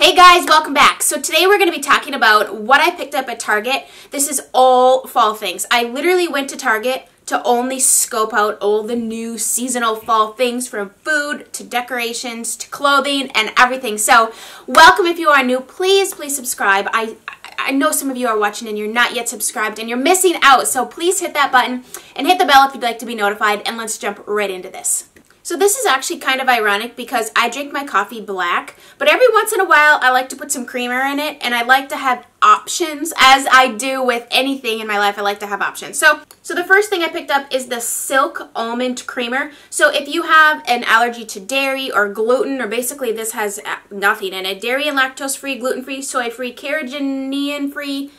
Hey guys, welcome back. So today we're going to be talking about what I picked up at Target. This is all fall things. I literally went to Target to only scope out all the new seasonal fall things, from food to decorations to clothing and everything. So welcome. If you are new, please subscribe. I know some of you are watching and you're not yet subscribed and you're missing out. So please hit that button and hit the bell if you'd like to be notified, and let's jump right into this. So this is actually kind of ironic because I drink my coffee black, but every once in a while I like to put some creamer in it, and I like to have options. As I do with anything in my life, I like to have options. So the first thing I picked up is the Silk Almond Creamer. So if you have an allergy to dairy or gluten, or basically this has nothing in it, dairy and lactose-free, gluten-free, soy-free, carrageenan-free,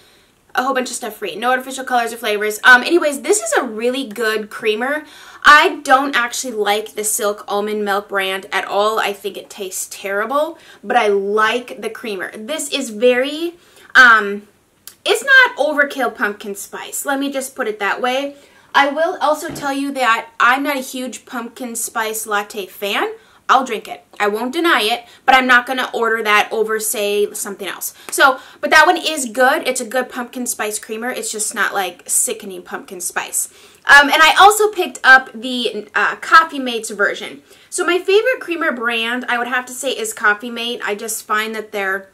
a whole bunch of stuff free. No artificial colors or flavors. Anyways, this is a really good creamer. I don't actually like the Silk Almond Milk brand at all. I think it tastes terrible, but I like the creamer. This is very, it's not overkill pumpkin spice. Let me just put it that way. I will also tell you that I'm not a huge pumpkin spice latte fan. I'll drink it. I won't deny it, but I'm not going to order that over, say, something else. So, but that one is good. It's a good pumpkin spice creamer. It's just not like sickening pumpkin spice. And I also picked up the Coffee Mate's version. So my favorite creamer brand, I would have to say, is Coffee Mate. I just find that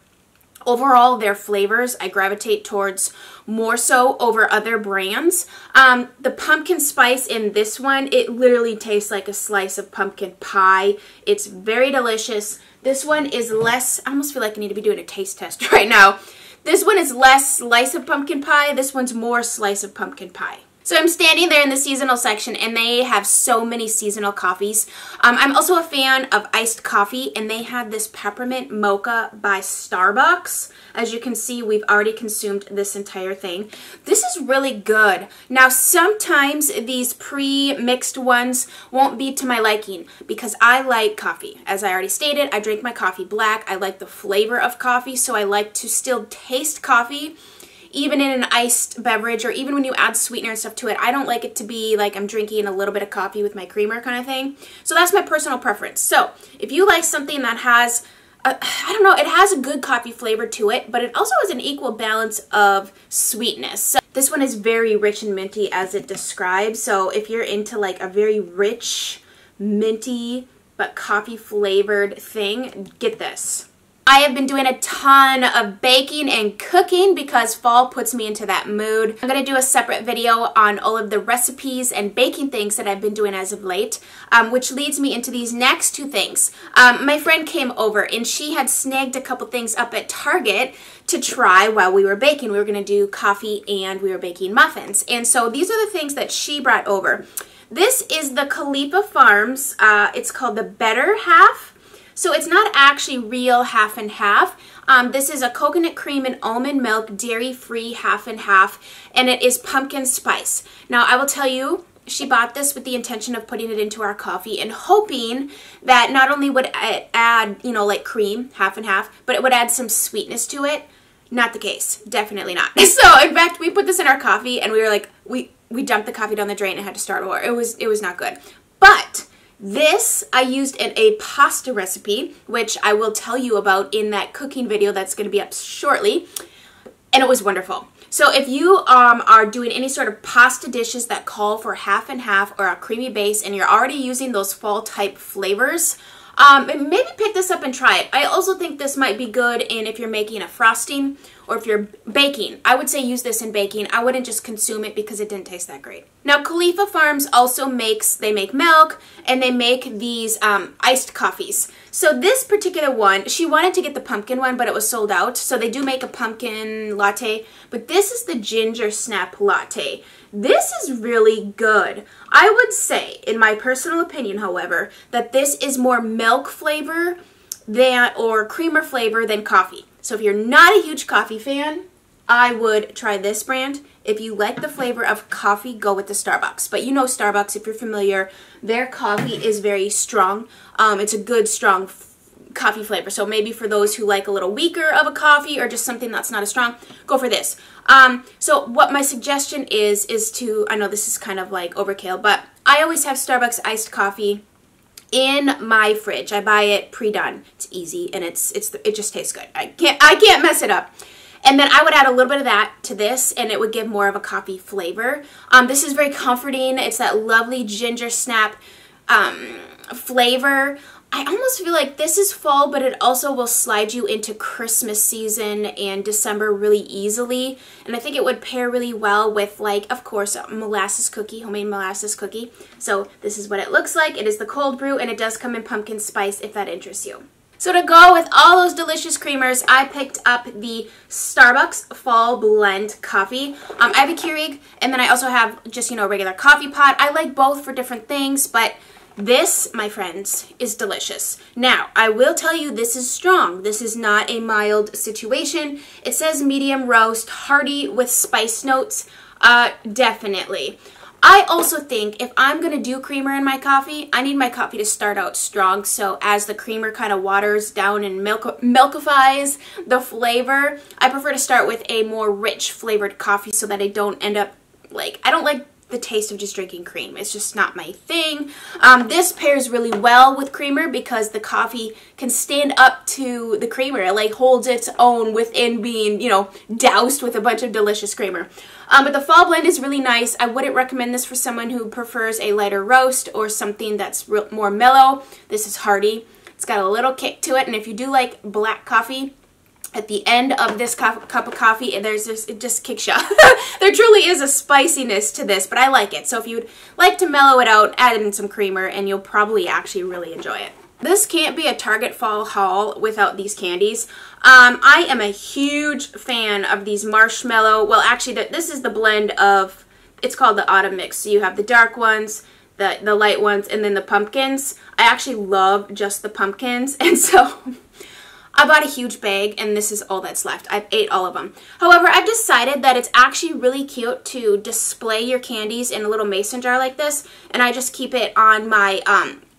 overall, their flavors I gravitate towards more so over other brands. The pumpkin spice in this one, it literally tastes like a slice of pumpkin pie. It's very delicious. This one is less, I almost feel like I need to be doing a taste test right now. This one is less slice of pumpkin pie. This one's more slice of pumpkin pie. So I'm standing there in the seasonal section, and they have so many seasonal coffees. I'm also a fan of iced coffee, and they had this peppermint mocha by Starbucks. As you can see, we've already consumed this entire thing. This is really good. Now, sometimes these pre-mixed ones won't be to my liking because I like coffee. As I already stated, I drink my coffee black. I like the flavor of coffee, so I like to still taste coffee even in an iced beverage, or even when you add sweetener and stuff to it. I don't like it to be like I'm drinking a little bit of coffee with my creamer kind of thing. So that's my personal preference. So if you like something that has, I don't know, it has a good coffee flavor to it, but it also has an equal balance of sweetness. So this one is very rich and minty as it describes. So if you're into like a very rich, minty, but coffee flavored thing, get this. I have been doing a ton of baking and cooking because fall puts me into that mood. I'm going to do a separate video on all of the recipes and baking things that I've been doing as of late, which leads me into these next two things. My friend came over and she had snagged a couple things up at Target to try while we were baking. We were going to do coffee and we were baking muffins. And so these are the things that she brought over. This is the Khalifa Farms. It's called the Better Half. So it's not actually real half and half. This is a coconut cream and almond milk, dairy-free half and half, and it is pumpkin spice. Now, I will tell you, she bought this with the intention of putting it into our coffee and hoping that not only would it add, you know, like cream, half and half, but it would add some sweetness to it. Not the case. Definitely not. So, in fact, we put this in our coffee, and we were like, we dumped the coffee down the drain and had to start over. It was not good. But this I used in a pasta recipe, which I will tell you about in that cooking video that's going to be up shortly, and it was wonderful. So if you are doing any sort of pasta dishes that call for half and half or a creamy base, and you're already using those fall type flavors, maybe pick this up and try it. I also think this might be good in if you're making a frosting or if you're baking. I would say use this in baking. I wouldn't just consume it because it didn't taste that great. Now, Khalifa Farms also they make milk, and they make these iced coffees. So this particular one, she wanted to get the pumpkin one, but it was sold out. So they do make a pumpkin latte, but this is the ginger snap latte. This is really good. I would say, in my personal opinion, however, that this is more milk flavor or creamer flavor than coffee. So if you're not a huge coffee fan, I would try this brand. If you like the flavor of coffee, go with the Starbucks. But you know Starbucks, if you're familiar, their coffee is very strong. It's a good, strong coffee flavor. So maybe for those who like a little weaker of a coffee or just something that's not as strong, go for this. So what my suggestion is to, I know this is kind of like overkill, but I always have Starbucks iced coffee in my fridge. I buy it pre-done. It's easy and it just tastes good. I can't mess it up. And then I would add a little bit of that to this, and it would give more of a coffee flavor. This is very comforting. It's that lovely ginger snap flavor. I almost feel like this is fall, but it also will slide you into Christmas season and December really easily. And I think it would pair really well with, like, of course, a molasses cookie, homemade molasses cookie. So this is what it looks like. It is the cold brew, and it does come in pumpkin spice if that interests you. So to go with all those delicious creamers, I picked up the Starbucks Fall Blend Coffee. I have a Keurig, and then I also have just, a regular coffee pot. I like both for different things, but this, my friends, is delicious. Now, I will tell you this is strong. This is not a mild situation. It says medium roast, hearty with spice notes. Definitely. I also think if I'm going to do creamer in my coffee, I need my coffee to start out strong. So as the creamer kind of waters down and milkifies the flavor, I prefer to start with a more rich flavored coffee so that I don't end up I don't like the taste of just drinking cream. It's just not my thing. This pairs really well with creamer because the coffee can stand up to the creamer. It holds its own within being, doused with a bunch of delicious creamer. But the fall blend is really nice. I wouldn't recommend this for someone who prefers a lighter roast or something that's more mellow. This is hearty. It's got a little kick to it, and if you do like black coffee, at the end of this cup of coffee, it just kicks you. There truly is a spiciness to this, but I like it. So if you'd like to mellow it out, add in some creamer, and you'll probably actually really enjoy it. This can't be a Target fall haul without these candies. I am a huge fan of these marshmallow. Well, actually, this is the blend of, it's called the autumn mix. So you have the dark ones, the light ones, and then the pumpkins. I actually love just the pumpkins, and so I bought a huge bag, and this is all that's left. I've ate all of them. However, I've decided that it's actually really cute to display your candies in a little mason jar like this, and I just keep it on my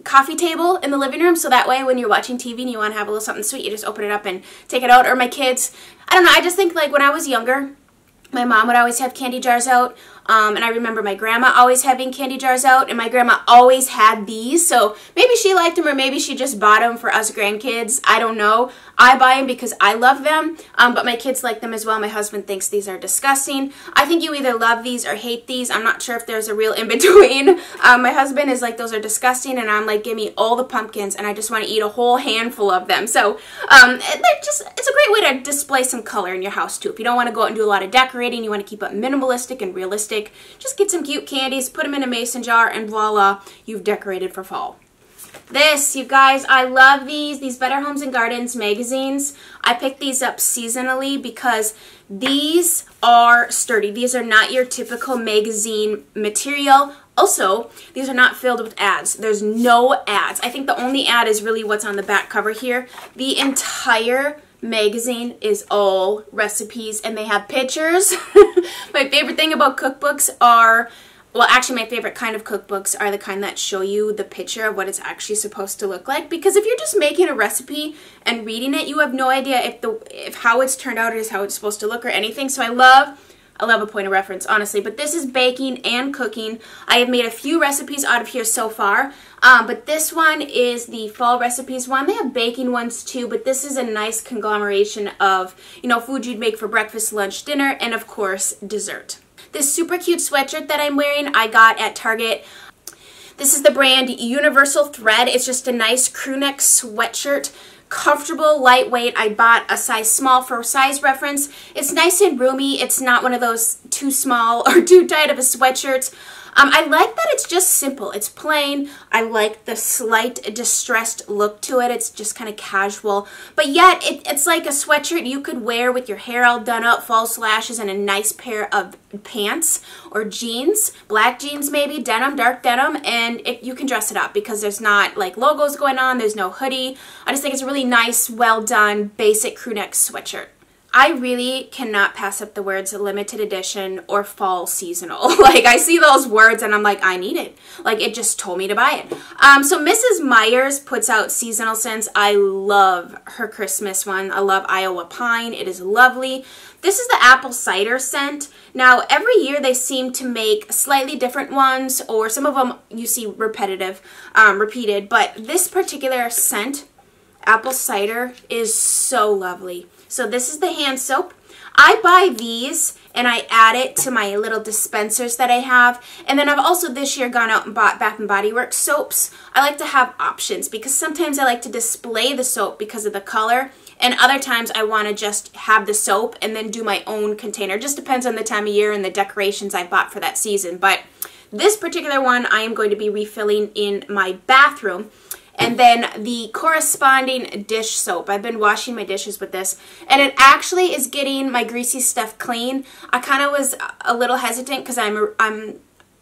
coffee table in the living room, so that way when you're watching TV and you want to have a little something sweet, you just open it up and take it out. Or my kids, I don't know, I just think when I was younger, my mom would always have candy jars out, and I remember my grandma always having candy jars out, and my grandma always had these, so maybe she liked them or maybe she just bought them for us grandkids. I don't know. I buy them because I love them, but my kids like them as well. My husband thinks these are disgusting. I think you either love these or hate these. I'm not sure if there's a real in-between. My husband is like, those are disgusting, and I'm like, give me all the pumpkins, and I just want to eat a whole handful of them. So it's a great way to display some color in your house too. If you don't want to go out and do a lot of decorating, you want to keep it minimalistic and realistic, just get some cute candies, put them in a mason jar, and voila, you've decorated for fall. This, you guys, I love these Better Homes and Gardens magazines. I picked these up seasonally because these are sturdy. These are not your typical magazine material. Also, these are not filled with ads. There's no ads. I think the only ad is really what's on the back cover here. The entire magazine is all recipes, and they have pictures. My favorite thing about cookbooks are, well, actually my favorite kind of cookbooks are the kind that show you the picture of what it's actually supposed to look like, because if you're just making a recipe and reading it, you have no idea if how it's turned out is how it's supposed to look or anything. So I love a point of reference, honestly. But this is baking and cooking. I have made a few recipes out of here so far, but this one is the fall recipes one. They have baking ones too, but this is a nice conglomeration of, food you'd make for breakfast, lunch, dinner, and of course, dessert. This super cute sweatshirt that I'm wearing, I got at Target. This is the brand Universal Thread. It's just a nice crew neck sweatshirt. Comfortable, lightweight. I bought a size small for size reference. It's nice and roomy. It's not one of those too small or too tight of a sweatshirt. I like that it's just simple. It's plain. I like the slight distressed look to it. It's just kind of casual. But yet, it's like a sweatshirt you could wear with your hair all done up, false lashes, and a nice pair of pants or jeans. Black jeans maybe, denim, dark denim, and you can dress it up because there's not like logos going on. There's no hoodie. I just think it's a really nice, well done, basic crew neck sweatshirt. I really cannot pass up the words limited edition or fall seasonal. Like, I see those words and I'm like, I need it. Like, it just told me to buy it. So Mrs. Meyer's puts out seasonal scents. I love her Christmas one. I love Iowa Pine. It is lovely. This is the apple cider scent. Now, every year they seem to make slightly different ones, or some of them you see repeated, but this particular scent, apple cider, is so lovely. So this is the hand soap. I buy these and I add it to my little dispensers that I have. And then I've also this year gone out and bought Bath & Body Works soaps. I like to have options because sometimes I like to display the soap because of the color. And other times I want to just have the soap and then do my own container. It just depends on the time of year and the decorations I bought for that season. But this particular one I am going to be refilling in my bathroom. And then the corresponding dish soap. I've been washing my dishes with this, and it actually is getting my greasy stuff clean. I kind of was a little hesitant because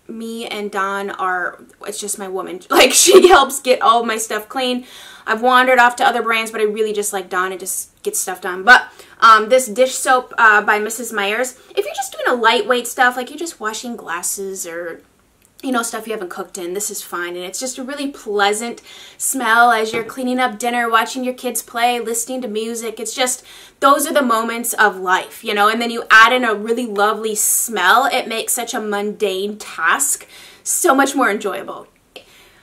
me and Dawn are, it's just my woman. Like, she helps get all of my stuff clean. I've wandered off to other brands, but I really just like Dawn and just get stuff done. But this dish soap by Mrs. Meyer's, if you're just doing a lightweight stuff, like you're just washing glasses or stuff you haven't cooked in, this is fine. And it's just a really pleasant smell as you're cleaning up dinner, watching your kids play, listening to music. It's just, those are the moments of life, and then you add in a really lovely smell. It makes such a mundane task so much more enjoyable.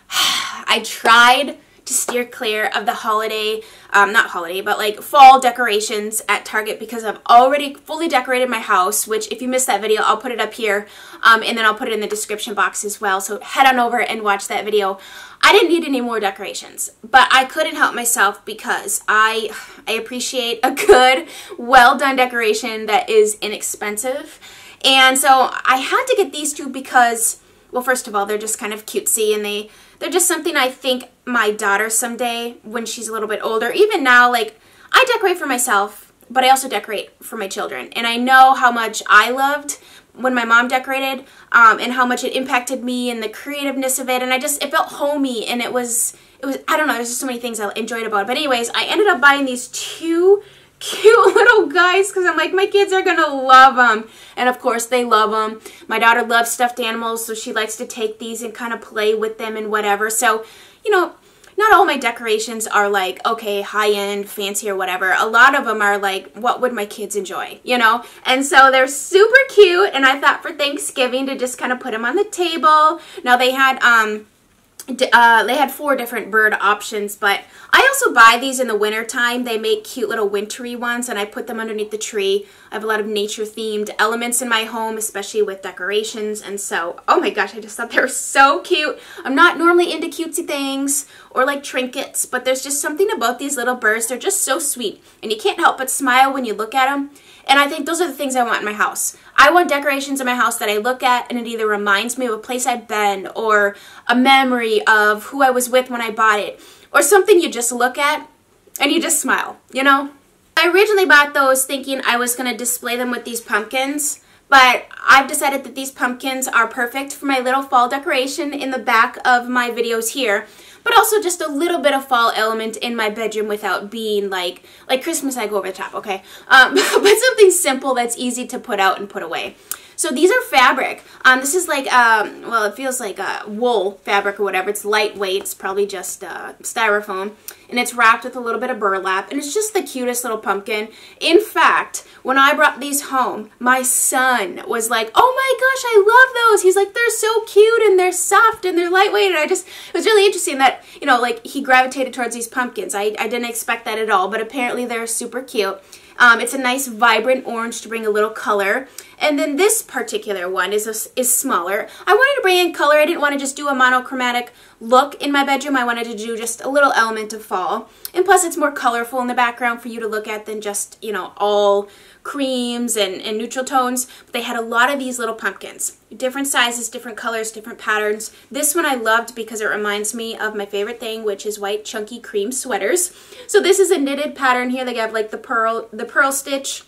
I tried to steer clear of the holiday, not holiday, but like fall decorations at Target because I've already fully decorated my house, which if you missed that video, I'll put it up here, and then I'll put it in the description box as well, so head on over and watch that video. I didn't need any more decorations, but I couldn't help myself because I appreciate a good, well-done decoration that is inexpensive, and so I had to get these two because, well, first of all, they're just kind of cutesy, and they're just something I think my daughter someday, when she's a little bit older, even now, like, I decorate for myself, but I also decorate for my children. And I know how much I loved when my mom decorated, and how much it impacted me and the creativeness of it. And it felt homey, and it was, I don't know, there's just so many things I enjoyed about it. But anyways, I ended up buying these two cute little guys because I'm like, my kids are gonna love them, and of course they love them. My daughter loves stuffed animals, so she likes to take these and kind of play with them and whatever. So, not all my decorations are like, okay, high-end, fancy or whatever. A lot of them are like, what would my kids enjoy, And so they're super cute, and I thought for Thanksgiving to just kind of put them on the table. Now they had 4 different bird options, but I also buy these in the winter time. They make cute little wintry ones, and I put them underneath the tree. I have a lot of nature-themed elements in my home, especially with decorations, and so, oh my gosh, I just thought they were so cute. I'm not normally into cutesy things or like trinkets, but there's just something about these little birds. They're just so sweet, and you can't help but smile when you look at them. And I think those are the things I want in my house. I want decorations in my house that I look at and it either reminds me of a place I've been, or a memory of who I was with when I bought it, or something you just look at and you just smile, I originally bought those thinking I was going to display them with these pumpkins, but I've decided that these pumpkins are perfect for my little fall decoration in the back of my videos here, but also just a little bit of fall element in my bedroom without being like Christmas I go over the top, okay? But something simple that's easy to put out and put away. So these are fabric. This is like, well, it feels like wool fabric or whatever. It's lightweight. It's probably just styrofoam. And it's wrapped with a little bit of burlap. And it's just the cutest little pumpkin. In fact, when I brought these home, my son was like, oh my gosh, I love those. He's like, they're so cute and they're soft and they're lightweight. And it was really interesting that, like he gravitated towards these pumpkins. I didn't expect that at all, but apparently they're super cute. It's a nice vibrant orange to bring a little color. And then this particular one is smaller. I wanted to bring in color. I didn't want to just do a monochromatic look in my bedroom. I wanted to do just a little element of fall. And plus it's more colorful in the background for you to look at than just, all creams and neutral tones. But they had a lot of these little pumpkins. Different sizes, different colors, different patterns. This one I loved because it reminds me of my favorite thing, which is white chunky cream sweaters. So this is a knitted pattern here. They have like the pearl stitch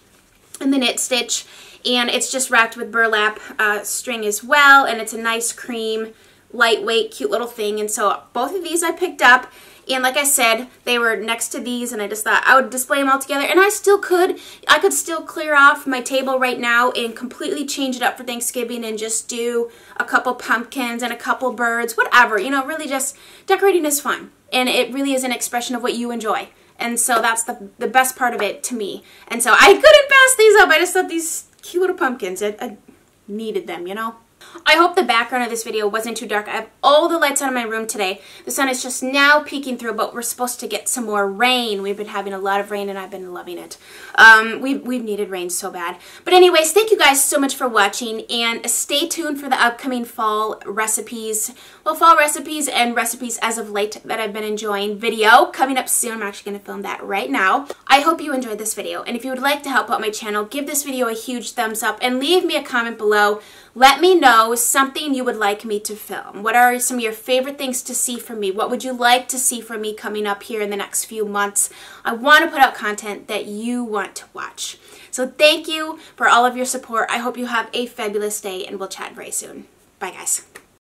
and the knit stitch. And it's just wrapped with burlap string as well. And it's a nice cream, lightweight, cute little thing. And so both of these I picked up. And like I said, they were next to these, and I just thought I would display them all together. And I still could. I could still clear off my table right now and completely change it up for Thanksgiving and just do a couple pumpkins and a couple birds, whatever. You know, really just decorating is fun. And it really is an expression of what you enjoy. And so that's the best part of it to me. And so I couldn't pass these up. I just thought these cute little pumpkins, I needed them, you know. I hope the background of this video wasn't too dark. I have all the lights on in my room today. The sun is just now peeking through, but we're supposed to get some more rain. We've been having a lot of rain, and I've been loving it. We've needed rain so bad. But anyways, thank you guys so much for watching, and stay tuned for the upcoming fall recipes. Well, fall recipes and recipes as of late that I've been enjoying video coming up soon. I'm actually going to film that right now. I hope you enjoyed this video, and if you would like to help out my channel, give this video a huge thumbs up and leave me a comment below. Let me know something you would like me to film. What are some of your favorite things to see from me? What would you like to see from me coming up here in the next few months? I want to put out content that you want to watch. So thank you for all of your support. I hope you have a fabulous day, and we'll chat very soon. Bye, guys.